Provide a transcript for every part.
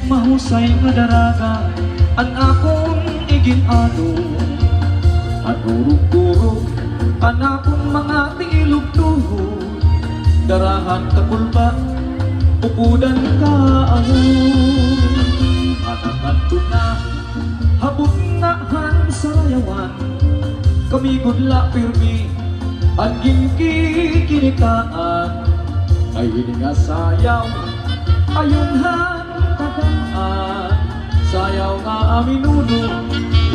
mahusay nga daraga ang akong iginano. At urog-urog ang akong mga tiilog-tuhod, darahan kapulba upudan ka ahon. Matakanto na habot nahan sa rayawan, kami gudla pirmi ang ginki-kinitaan. Ay hininga sayaw ayunhan kagaan, sayaw nga aminuno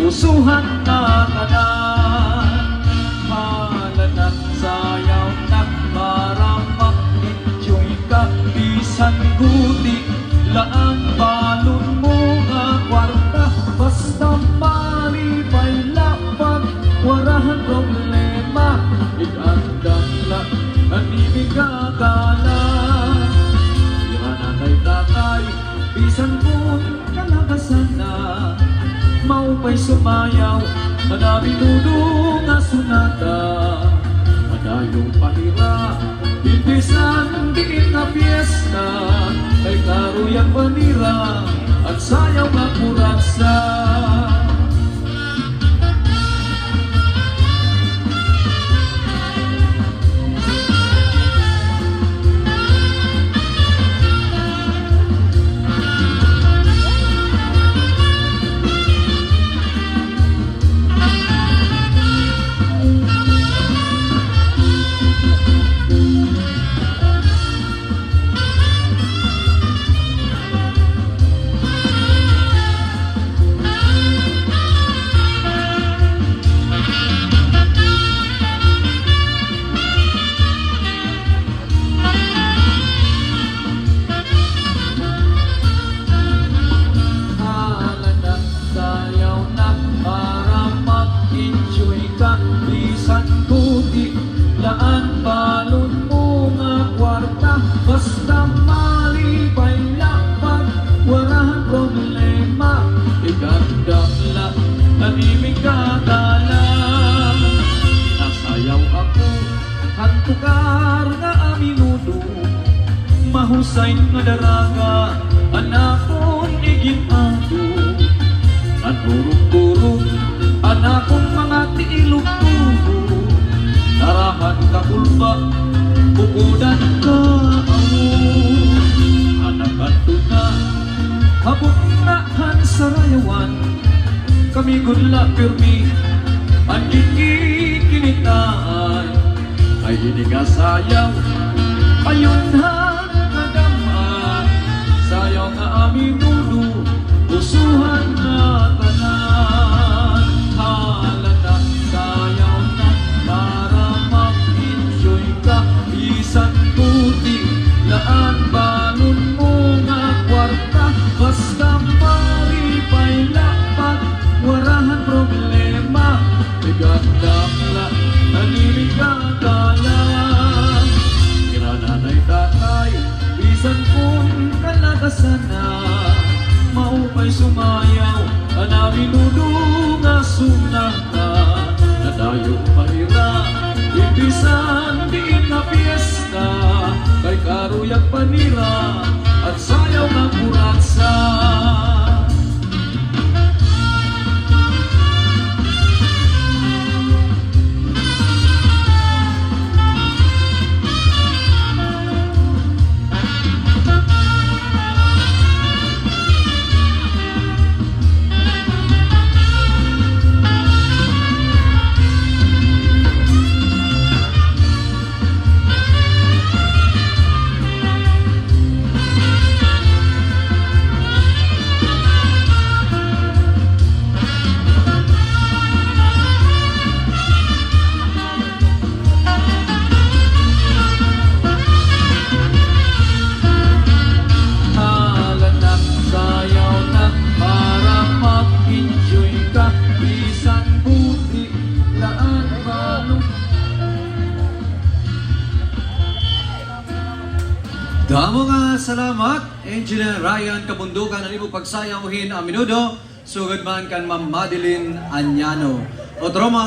usuhan na kanan. Malanan sayaw na para mag-enjoy ka, bisan guti laan balon mo nga kwarta, basta malipay lapag warahan problema. Igandang la anibig kakala, yanay tatay bisan kun kalagasan na maupay sumayaw manami dudong nga sunata. Madayong pahira ibisan diin na piyesta, kay karuyang banira at sayaw nga kuraksa. Bisan kuti laan balon mo nga kwarta, basta malipay lapag warahan problema. Igandang la nanimig kakala, nasayaw ako hantukar nga aminudo, mahusay nga daraga anakong iginado. Nanurog-urog anakong mga tiilog-tuhod, darahan kapulba bukudan ka ahon. Anakanto na habot nahan sa rayawan, kami gudla pirmi ang ginki-kinitaan. Ay hininga sayaw ayunhan kadaman, sayaw nga aminudo usuhan na tanan. Halata sayaw na para mag-enjoy ka, bisan puti laan balon mo nga kwarta, basta maripay lapag warahan problema. Igandang la nanimig kakala, kirananay tatay bisan kung kalagasan na maupay sumayaw anami nudo nga sunata. Nadayong pahira ibisan diin na piyesta, kay karuyang panira at sayaw nga kuraksa. Damo nga salamat, Engineer Ryan Kabundukan, ang ibong pagsayawin a minudo, sugod man kan Ma'am Madeline Anyano. Otro mga